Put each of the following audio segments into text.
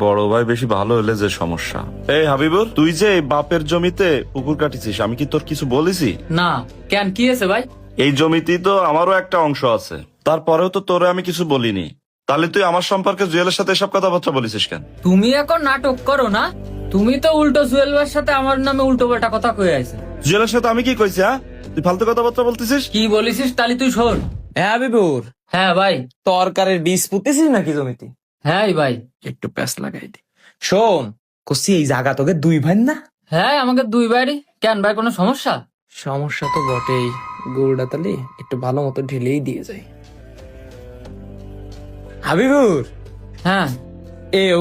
বড় ভাই বেশি ভালো হলে যে সমস্যা। এই হাবিবুর, তুই যে এই বাপের জমিতে পুকুর কাটিছিস, আমি কি তোর কিছু বলেছি? না, কেন কি আছে ভাই? এই জমিতেই তো আমারও একটা অংশ আছে, তারপরেও তো তোরে আমি কিছু বলিনি। তাহলে তুই আমার সম্পর্কে জুয়েলের সাথে এসব কথাবার্তা বলিস কেন? তুমি এখন নাটক করো না। তুমি তো উল্টো জুয়েল ভাইয়ের সাথে আমার নামে উল্টো পাল্টা কথা কয়ে আছে। জুয়েলের সাথে আমি কি কইছি? হ্যাঁ, তুই ফালতু কথাবার্তা বলতেছিস। কি বলিসিস তাহলে তুই শোন। হ্যাঁ হাবিবুর, হ্যাঁ ভাই। তরকারির বীজ পুঁতেছিস নাকি জমিতে? হ্যাঁ ভাই। একটু প্যাঁচ লাগাই দি। শোন, কষি এই জায়গা তোকে দুই ভাই না? হ্যাঁ, আমাকে দুই বাড়ি। কেন ভাই, কোনো সমস্যা? সমস্যা তো বটেই। গরুটা তালি একটু ভালো মতো ঢেলেই দিয়ে যায়। হাবিবুর, হ্যাঁ।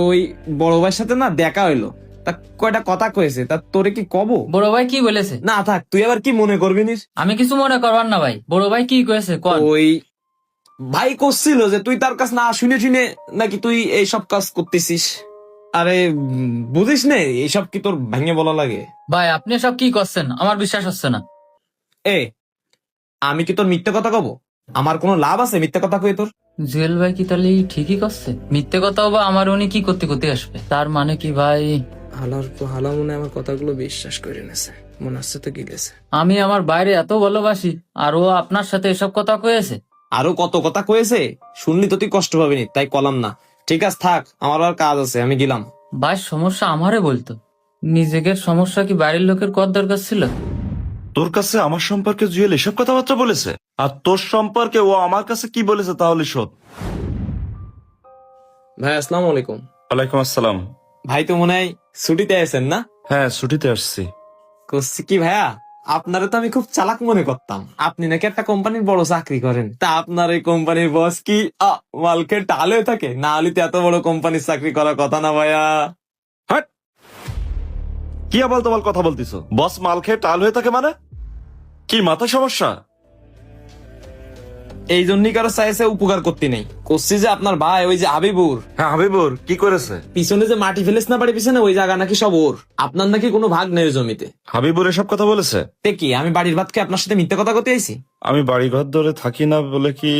ওই বড় ভাইয়ের সাথে না দেখা হইলো, তা কয়টা কথা কয়েছে, তা তোরে কি কব? বড় ভাই কি বলেছে? না থাক, তুই আবার কি মনে করবি নিস। আমি কিছু মনে করবার না ভাই। বড় ভাই কি কয়েছে কোন? ওই ভাই করছিল যে তুই তার কাছ না শুনে শুনে নাকি তুই এইসব কাজ করতেছিস। আরে বুঝিস নে, এইসব কি তোর ভেঙে বলা লাগে? ভাই আপনি সব কি করছেন? আমার বিশ্বাস হচ্ছে না। এ আমি কি তোর মিথ্যে কথা কব? আমার কোনো লাভ আছে মিথ্যে কথা কয়ে তোর? জুয়েল ভাই কি তাহলে ঠিকই করছে? মিথ্যে কথাও বা আমার উনি কি করতে করতে আসবে? তার মানে কি ভাই? হালা মনে আমার কথাগুলো বিশ্বাস করে নেছে, মনে হচ্ছে তো গিলেছে। আমি আমার বাইরে এত ভালোবাসি আর ও আপনার সাথে এসব কথা কয়েছে? আরো কত কথা কয়েছে, শুনলি তো তুই কষ্ট পাবিনি, তাই কলাম না। ঠিক আছে থাক, আমার আর কাজ আছে, আমি গেলাম। ভাই সমস্যা আমারে বলতো, নিজেদের সমস্যা কি বাড়ির লোকের কর দরকার ছিল? তোর কাছে আমার সম্পর্কে জুয়েল এসব কথাবার্তা বলেছে, আর তোর সম্পর্কে ও আমার কাছে কি বলেছে তাহলে শোন। ভাই আসসালামু আলাইকুম। ওয়ালাইকুম আসসালাম। ভাই তো মনে হয় ছুটিতে আছেন না? হ্যাঁ, ছুটিতে আসছি। করছি কি ভাইয়া, আপনারা তো আমি খুব চালাক মনে করতাম। আপনি নাকি একটা কোম্পানির বড় চাকরি করেন, তা আপনার এই কোম্পানির বস কি মালকে টাল হয়ে থাকে? না হলে তো এত বড় কোম্পানির চাকরি করার কথা না ভাইয়া। হাট! কি আবাল তোমাল কথা বলতিছো? বস মাল খেয়ে টাল হয়ে থাকে মানে? কি মাথা সমস্যা? এই জন্যই কারো চাইছে উপকার করতে নেই। করছি যে আপনার ভাই ওই যে হাবিবুর হ্যাঁ, হাবিবুর কি করেছে? পিছনে যে মাটি ফেলেছ না বাড়ি পিছনে, ওই জায়গা নাকি সব ওর। আপনার নাকি কোনো ভাগ নেই ওই জমিতে। হাবিবুর এসব কথা বলেছে? তে কি আমি বাড়ির ভাতকে আপনার সাথে মিথ্যে কথা করতে আইছি? আমি বাড়ি ঘর ধরে থাকি না বলে কি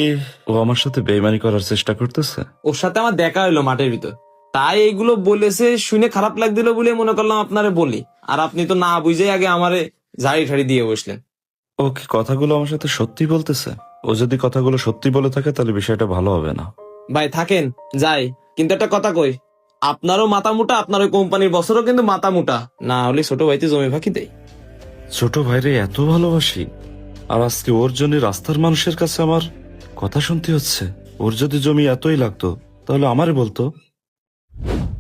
ও আমার সাথে বেইমানি করার চেষ্টা করতেছে? ওর সাথে আমার দেখা হইলো মাঠের ভিতর, তাই এইগুলো বলেছে শুনে খারাপ লাগছিল বলে মনে করলাম আপনারে বলি। আর আপনি তো না বুঝে আগে আমারে ঝাড়ি ঠাড়ি দিয়ে বসলেন। ও কি কথাগুলো আমার সাথে সত্যি বলতেছে? ও যদি কথাগুলো সত্যি বলে থাকে তাহলে বিষয়টা ভালো হবে না। ভাই থাকেন, যাই, কিন্তু একটা কথা কই, আপনারও মাথা মোটা, আপনার ওই কোম্পানির বছরও কিন্তু মাথা মোটা। না হলে ছোট ভাইতে জমি ফাঁকি দেয়। ছোট ভাইরে এত ভালোবাসি, আর আজকে ওর জন্য রাস্তার মানুষের কাছে আমার কথা শুনতে হচ্ছে। ওর যদি জমি এতই লাগতো তাহলে আমারে বলতো।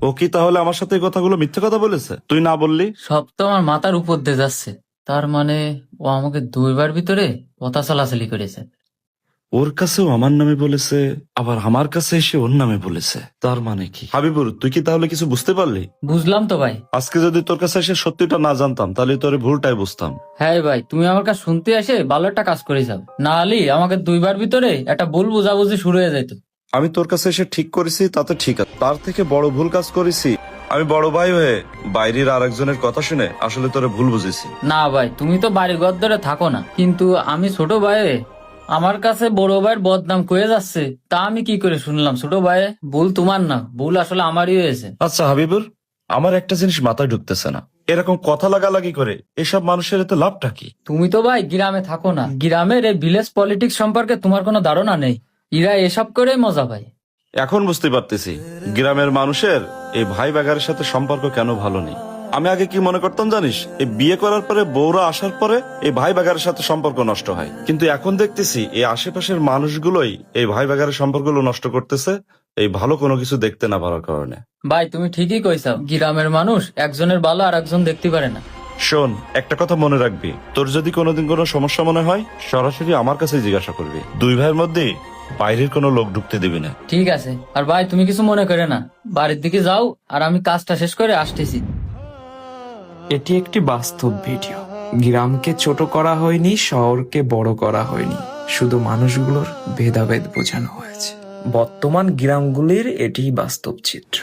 ও কি তাহলে আমার সাথে এই কথাগুলো মিথ্যে কথা বলেছে? তুই না বললি? সব তো আমার মাথার উপর দিয়ে যাচ্ছে। তার মানে ও আমাকে দুইবার ভিতরে কথা চলাচলি করেছে। ওর কাছেও আমার নামে বলেছে, আবার আমার কাছে এসে ওর নামে বলেছে। তার মানে কি? হাবিবুর, তুই কি তাহলে কিছু বুঝতে পারলি? বুঝলাম তো ভাই। আজকে যদি তোর কাছে এসে সত্যিটা না জানতাম তাহলে তোরে ভুলটাই বুঝতাম। হ্যাঁ ভাই, তুমি আমার কাছে শুনতে এসে ভালো একটা কাজ করে যাও, না হলে আমাকে দুইবার ভিতরে একটা ভুল বুঝাবুঝি শুরু হয়ে যেত। আমি তোর কাছে এসে ঠিক করেছি তাতে ঠিক আছে, তার থেকে বড় ভুল কাজ করেছি আমি বড় ভাই হয়ে বাইরের আরেকজনের কথা শুনে আসলে তোরে ভুল বুঝেছি। না ভাই, তুমি তো বাড়ি ঘর ধরে থাকো না, কিন্তু আমি ছোট ভাই, আমার কাছে বড় ভাইয়ের বদনাম কয়ে যাচ্ছে। তা আমি কি করে শুনলাম? ছোট ভাই, ভুল তোমার না, ভুল আসলে আমারই হয়েছে। আচ্ছা হাবিবুর, আমার একটা জিনিস মাথায় ঢুকতেছে না, এরকম কথা লাগালাগি করে এসব মানুষের এতে লাভটা কি? তুমি তো ভাই গ্রামে থাকো না, গ্রামের এই ভিলেজ পলিটিক্স সম্পর্কে তোমার কোনো ধারণা নেই। এরা এসব করেই মজা পায়। এখন বুঝতে পারতেছি গ্রামের মানুষের এই ভাই বাগারের সাথে সম্পর্ক কেন ভালো নেই। আমি আগে কি মনে করতাম জানিস, এই বিয়ে করার পরে বউরা আসার পরে এই ভাই বাগারের সাথে সম্পর্ক নষ্ট হয়, কিন্তু এখন দেখতেছি এই আশেপাশের মানুষগুলোই এই ভাই বাগারের সম্পর্কগুলো নষ্ট করতেছে, এই ভালো কোনো কিছু দেখতে না পারার কারণে। ভাই তুমি ঠিকই কইছাও, গ্রামের মানুষ একজনের ভালো আর একজন দেখতে পারে না। শোন, একটা কথা মনে রাখবি, তোর যদি কোনোদিন কোনো সমস্যা মনে হয় সরাসরি আমার কাছে জিজ্ঞাসা করবি। দুই ভাইয়ের মধ্যে বাইরের কোনো লোক ঢুকতে দিবি না। ঠিক আছে। আর ভাই তুমি কিছু মনে করে না, বাড়ির দিকে যাও, আর আমি কাজটা শেষ করে আসতেছি। এটি একটি বাস্তব ভিডিও। গ্রামকে ছোট করা হয়নি, শহরকে বড় করা হয়নি, শুধু মানুষগুলোর ভেদাভেদ বোঝানো হয়েছে। বর্তমান গ্রামগুলির এটি বাস্তব চিত্র।